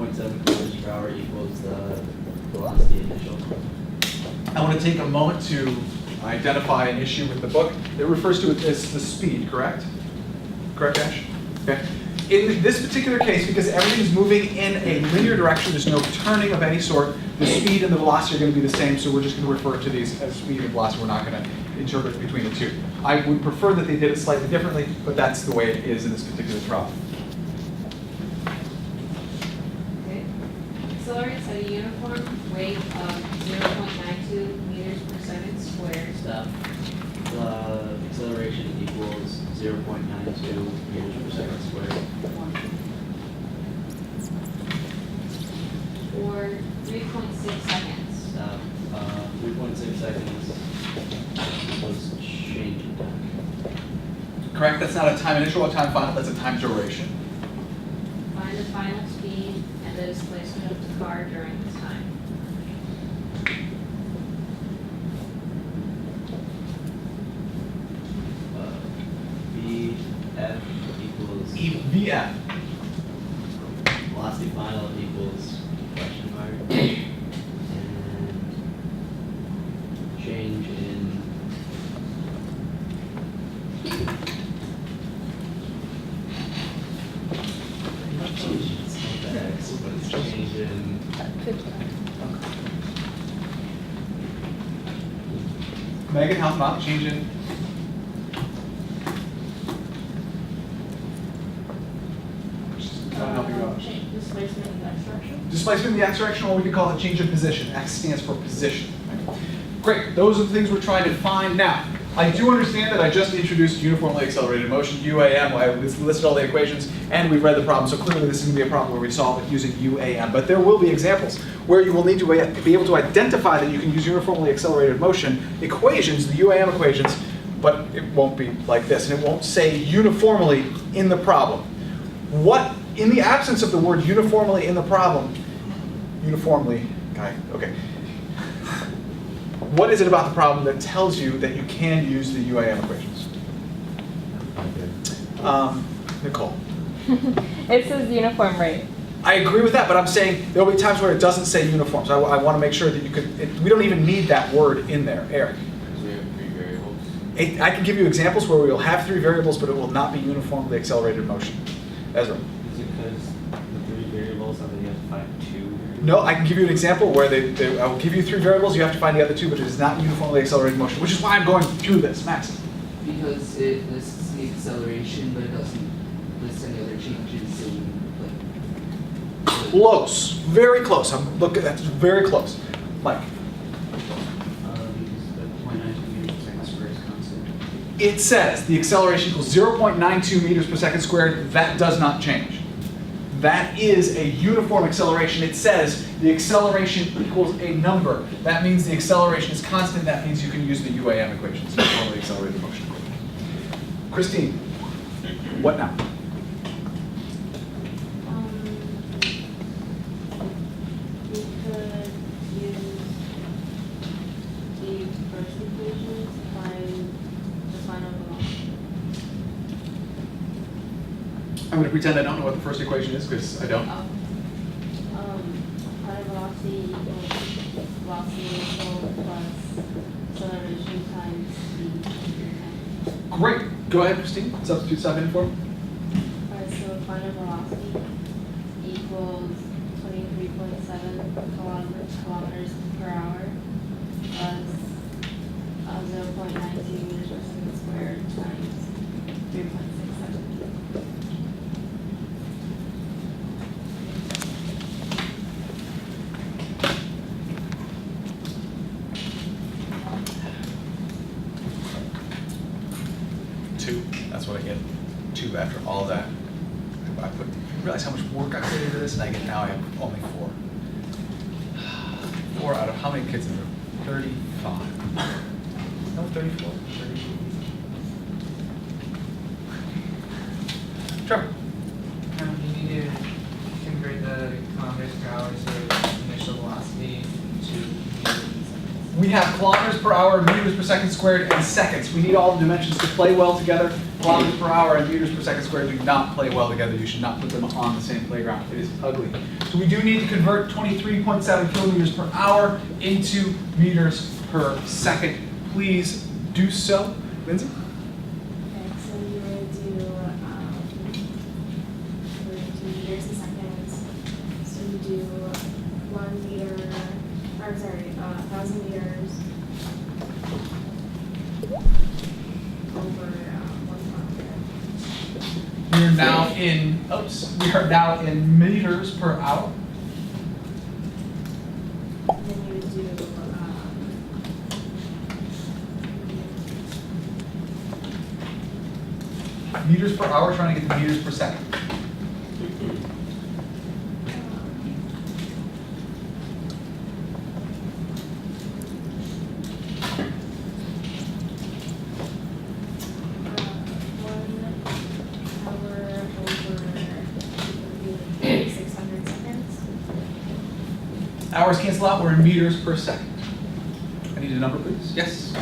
0.7 kilometers per hour equals the velocity initial. I want to take a moment to identify an issue with the book. It refers to it as the speed, correct? Correct, Ash? Okay. In this particular case, because everything's moving in a linear direction, there's no turning of any sort, the speed and the velocity are going to be the same, so we're just going to refer to these as speed and velocity. We're not going to interpret between the two. I would prefer that they did it slightly differently, but that's the way it is in this particular problem. Okay. Accelerates at a uniform rate of 0.92 meters per second squared. Stop. The acceleration equals 0.92 meters per second squared. Or 3.6 seconds. Stop. 3.6 seconds equals change in time. Correct? That's not a time initial or time final, that's a time duration. Find the final speed and the displacement of the car during this time. VF equals VF. velocity final equals question mark and change in it's not the X, but it's change in Megan, how's not changing? That'll help you out. Displacement in the x direction. Displacement in the x direction, or we could call it change in position. X stands for position. Great, those are the things we're trying to find. Now, I do understand that I just introduced uniformly accelerated motion, UAM. I listed all the equations, and we've read the problem, so clearly this is going to be a problem where we solve it using UAM. But there will be examples where you will need to be able to identify that you can use uniformly accelerated motion equations, the UAM equations, but it won't be like this, and it won't say uniformly in the problem. What, in the absence of the word uniformly in the problem, uniformly, okay. What is it about the problem that tells you that you can use the UAM equations? Nicole. It says uniform rate. I agree with that, but I'm saying there will be times where it doesn't say uniform, so I want to make sure that you could, we don't even need that word in there. Eric. Because we have 3 variables. I can give you examples where we will have 3 variables, but it will not be uniformly accelerated motion. Ezra. Is it because the 3 variables are that you have to find 2 variables? No, I can give you an example where I will give you 3 variables, you have to find the other 2, but it is not uniformly accelerated motion, which is why I'm going through this. Max. Because it lists the acceleration, but it doesn't list any other changes in, like... Close. Very close. Look at that. Very close. Mike. Because the 0.92 meters per second squared is constant. It says the acceleration equals 0.92 meters per second squared. That does not change. That is a uniform acceleration. It says the acceleration equals a number. That means the acceleration is constant. That means you can use the UAM equations, uniformly accelerated motion. Christine, what now? We could use the first equation to find the final velocity. I'm going to pretend I don't know what the first equation is because I don't. Final velocity equals velocity initial plus acceleration times speed. Great. Go ahead, Christine. Substitute stuff in for me. Alright, so final velocity equals 23.7 kilometers per hour plus 0.92 meters per second squared times 3.6 seconds. That's what I get. 2 after all that. I put. You realize how much work I put into this, and I get now I have only 4. 4 out of how many kids in the room? 35. No, 34. 30. Trevor. You need to convert the kilometers per hour to initial velocity to meters per second. We have kilometers per hour, meters per second squared, and seconds. We need all the dimensions to play well together. Kilometers per hour and meters per second squared do not play well together. You should not put them on the same playground. It is ugly. So we do need to convert 23.7 kilometers per hour into meters per second. Please do so. Lindsay? Okay, so you would do, we're gonna do meters and seconds. So you do 1 meter, or sorry, 1,000 meters over 1 kilometer. We are now in, we are now in meters per hour. And then you would do, Meters per hour, trying to get to meters per second. over 600 seconds. Hours cancel out, we're in meters per second. I need a number, please. Yes?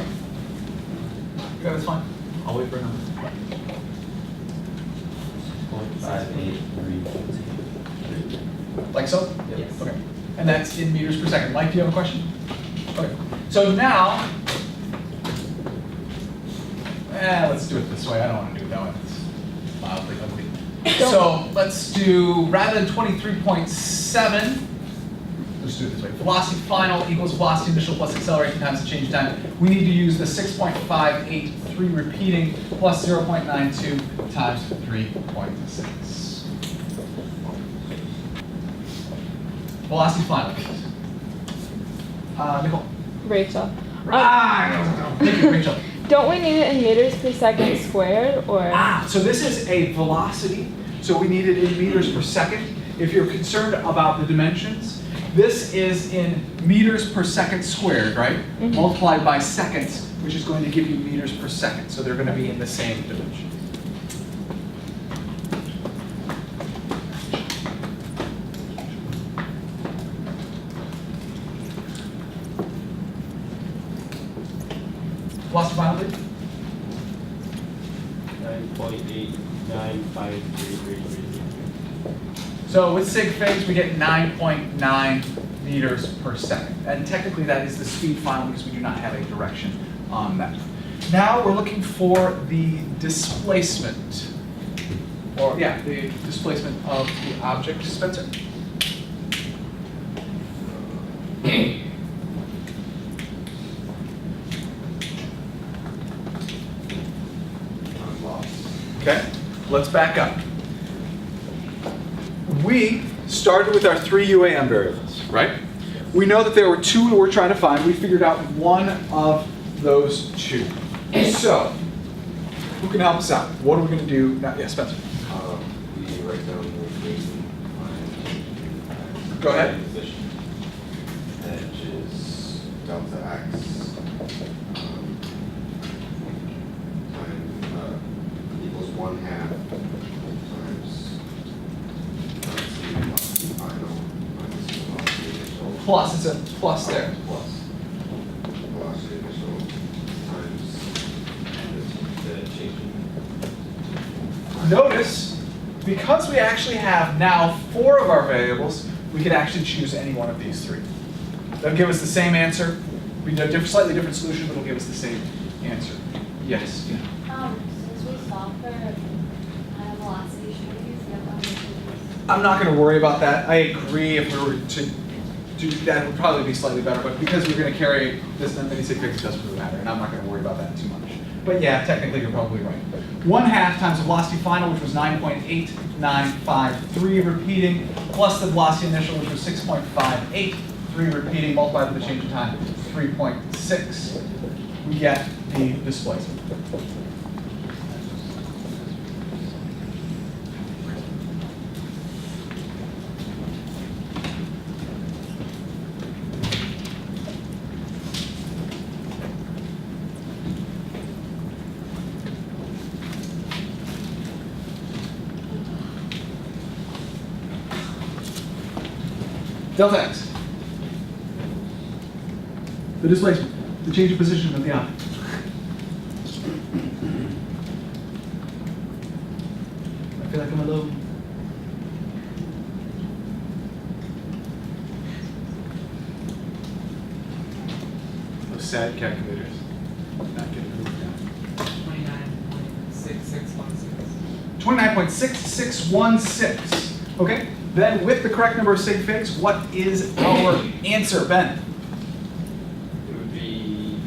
Yeah, that's fine. I'll wait for a number. 0.5832. Like so? Yes. Okay. And that's in meters per second. Mike, do you have a question? Okay. So now, let's do it this way. I don't want to do it that way. It's mildly ugly. So let's do, rather than 23.7, let's do it this way. Velocity final equals velocity initial plus acceleration times the change in time. We need to use the 6.583 repeating plus 0.92 times 3.6. Velocity final, please. Nicole. Rachel. Thank you, Rachel. Don't we need it in meters per second squared, or? So this is a velocity, so we need it in meters per second. If you're concerned about the dimensions, this is in meters per second squared, right? Mhm. Multiplied by seconds, which is going to give you meters per second, so they're going to be in the same dimension. Velocity final, please. 9.895333. So with sig figs, we get 9.9 meters per second. And technically that is the speed final because we do not have a direction on that. Now we're looking for the displacement. Or yeah, the displacement of the object. Spencer? I'm lost. Okay, let's back up. We started with our 3 UAM variables, right? We know that there were 2 that we're trying to find. We figured out one of those 2. So, who can help us out? What are we going to do now? Yeah, Spencer. We write down the reason Go ahead. position, which is delta x times equals 1/2 times velocity final minus velocity initial. Plus, it's a plus there. Plus velocity initial times the change in Notice, because we actually have now 4 of our variables, we could actually choose any one of these 3. They'll give us the same answer. We do a slightly different solution, but it'll give us the same answer. Yes. Yeah. Since we solved for velocity changes, I'm not going to worry about that. I agree if we were to do that, it would probably be slightly better, but because we're going to carry this many sig figs, it doesn't really matter, and I'm not going to worry about that too much. But yeah, technically you're probably right. 1/2 times the velocity final, which was 9.8953 repeating, plus the velocity initial, which was 6.583 repeating, multiplied with the change in time, 3.6. We get the displacement. Delta x. The displacement, the change of position of the object. I feel like I'm alone. Those sad calculators. Not getting moved down. 29.6616. 29.6616. Okay, then with the correct number of sig figs, what is our answer, Ben? It would be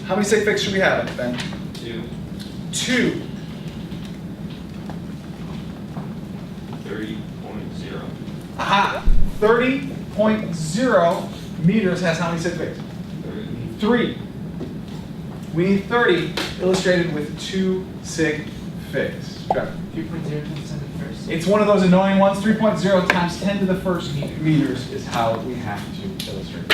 How many sig figs should we have, Ben? 2, 2. 30.0. Aha! 30.0 meters has how many sig figs? 3. We need 30 illustrated with 2 sig figs. Trevor. 3.0 times 10 to the first. It's one of those annoying ones. 3.0 times 10 to the first meters is how we have to illustrate.